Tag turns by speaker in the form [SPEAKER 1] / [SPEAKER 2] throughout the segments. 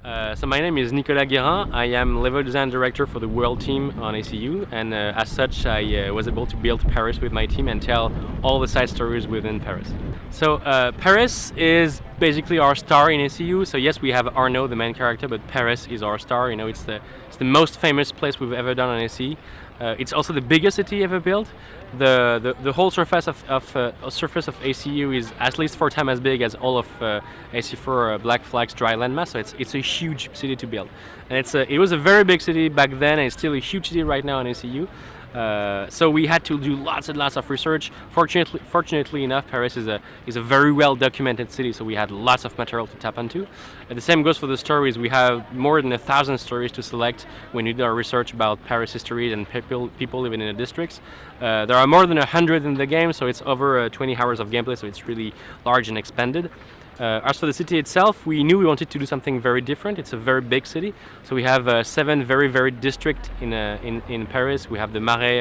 [SPEAKER 1] So my name is Nicolas Guerin. I am level design director for the world team on ACU, and as such I was able to build Paris with my team and tell all the side stories within Paris. So Paris is basically our star in ACU. So yes, we have Arno, the main character, but Paris is our star. You know, it's the most famous place we've ever done on ACU. It's also the biggest city ever built. The whole surface of ACU is at least 4 times as big as all of AC4 Black Flag's dry landmass. So it's a huge city to build, and it was a very big city back then, and it's still a huge city right now in ACU. So we had to do lots and lots of research. Fortunately enough, Paris is a very well documented city, so we had lots of material to tap into. And the same goes for the stories. We have more than 1,000 stories to select when we do our research about Paris history and people living in the districts. There are more than 100 in the game, so it's over 20 hours of gameplay, so it's really large and expanded. As for the city itself, we knew we wanted to do something very different. It's a very big city, so we have 7 very districts in Paris. We have the Marais,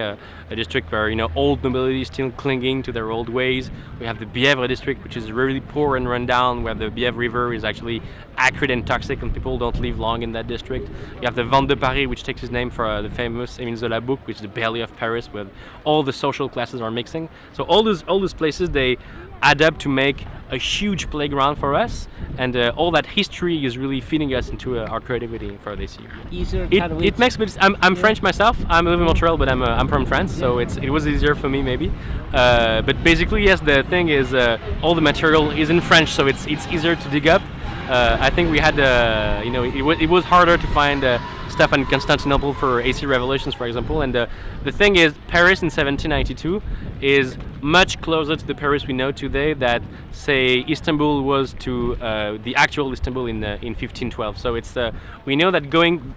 [SPEAKER 1] a district where old nobility is still clinging to their old ways. We have the Bièvre district, which is really poor and run down, where the Bièvre River is actually acrid and toxic, and people don't live long in that district. You have the Vente de Paris, which takes its name for the famous Émile Zola book, which is the belly of Paris, where all the social classes are mixing. So all those places, they add up to make a huge playground for us, and all that history is really feeding us into our creativity for this year. It makes me. I'm French myself. I live in Montreal, but I'm from France, so it was easier for me maybe. But basically, yes, the thing is all the material is in French, so it's easier to dig up. I think we had it was harder to find stuff in Constantinople for AC Revelations, for example. And the thing is, Paris in 1792 is much closer to the Paris we know today that, say, Istanbul was to the actual Istanbul in 1512. So we know that going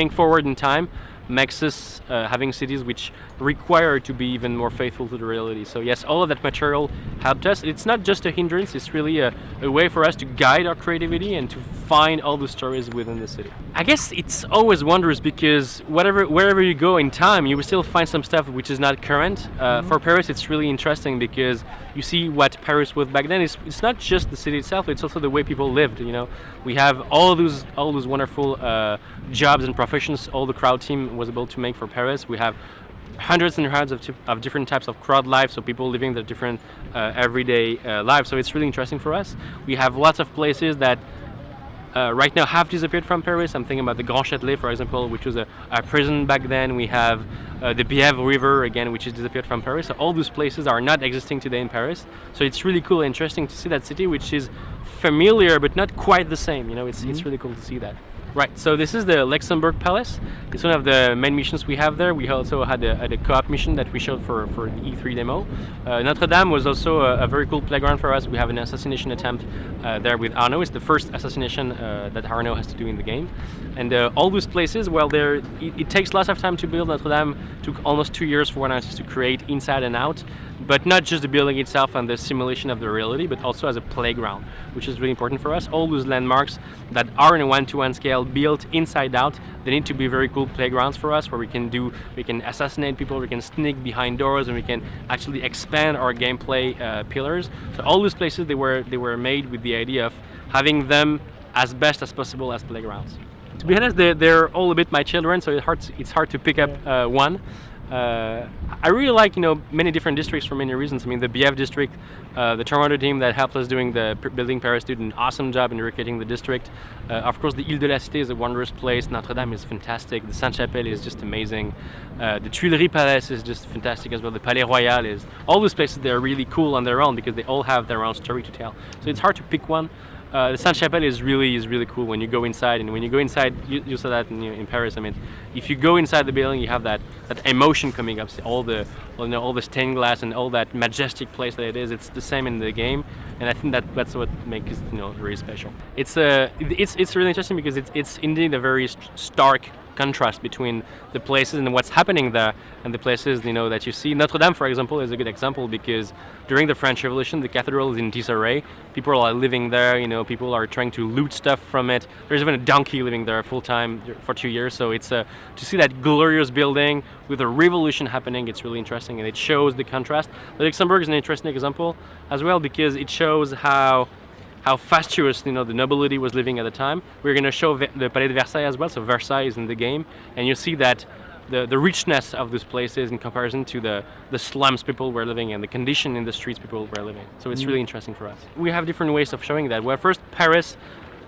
[SPEAKER 1] forward in time makes us having cities which require to be even more faithful to the reality. So yes, all of that material helped us. It's not just a hindrance, it's really a way for us to guide our creativity and to find all the stories within the city. I guess it's always wondrous because wherever you go in time, you will still find some stuff which is not current. For Paris, it's really interesting because you see what Paris was back then. It's not just the city itself, it's also the way people lived. We have all those wonderful jobs and professions all the crowd team was able to make for Paris. We have hundreds and hundreds of different types of crowd life, so people living their different everyday lives. So it's really interesting for us. We have lots of places that right now have disappeared from Paris. I'm thinking about the Grand Châtelet, for example, which was a prison back then. We have the Bièvre River, again, which has disappeared from Paris. So all those places are not existing today in Paris. So it's really cool and interesting to see that city, which is familiar but not quite the same. It's really cool to see that. Right, so this is the Luxembourg Palace. It's one of the main missions we have there. We also had a co-op mission that we showed for the E3 demo. Notre Dame was also a very cool playground for us. We have an assassination attempt there with Arno. It's the first assassination that Arno has to do in the game. And all those places, well, it takes lots of time to build. Notre Dame took almost 2 years for one artist to create inside and out. But not just the building itself and the simulation of the reality, but also as a playground, which is really important for us. All those landmarks that are in a 1-to-1 scale built inside out, they need to be very cool playgrounds for us where we can assassinate people, we can sneak behind doors, and we can actually expand our gameplay pillars. So all those places, they were made with the idea of having them as best as possible as playgrounds. To be honest, they're all a bit my children, so it's hard to pick up one. I really like many different districts for many reasons. I mean, the Bièvre district, the Toronto team that helped us doing the building Paris did an awesome job in recreating the district. Of course, the Ile de la Cité is a wondrous place. Notre Dame is fantastic. The Sainte-Chapelle is just amazing. The Tuileries Palace is just fantastic as well. The Palais Royal is. All those places, they're really cool on their own because they all have their own story to tell. So it's hard to pick one. The Sainte-Chapelle is really cool when you go inside, and when you go inside, you saw that in Paris. I mean, if you go inside the building, you have that emotion coming up. All the stained glass and all that majestic place that it is. It's the same in the game, and I think that's what makes it really special. It's really interesting because it's indeed a very stark contrast between the places and what's happening there and the places that you see. Notre Dame, for example, is a good example because during the French Revolution, the cathedral is in disarray. People are living there. People are trying to loot stuff from it. There's even a donkey living there full time for 2 years. So it's to see that glorious building with a revolution happening. It's really interesting, and it shows the contrast. The Luxembourg is an interesting example as well because it shows how how fastuous the nobility was living at the time. We're going to show the Palais de Versailles as well, so Versailles is in the game, and you see that the richness of these places in comparison to the slums people were living and the condition in the streets people were living. So it's really interesting for us. We have different ways of showing that. Well, first, Paris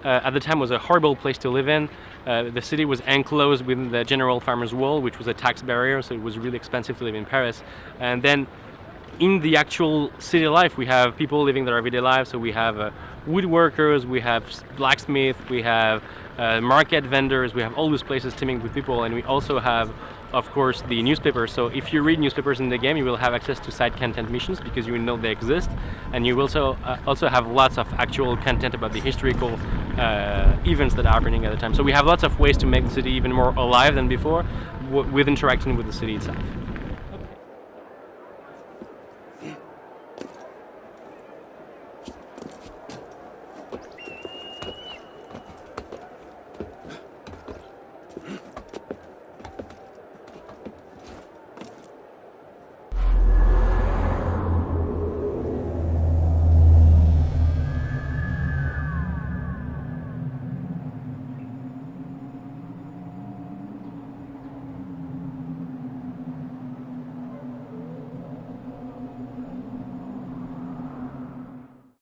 [SPEAKER 1] at the time was a horrible place to live in. The city was enclosed within the general farmers' wall, which was a tax barrier, so it was really expensive to live in Paris. And then in the actual city life, we have people living their everyday lives. So we have woodworkers, we have blacksmiths, we have market vendors, we have all these places teeming with people, and we also have, of course, the newspapers. So if you read newspapers in the game, you will have access to side content missions because you know they exist, and you will also have lots of actual content about the historical events that are happening at the time. So we have lots of ways to make the city even more alive than before with interacting with the city itself.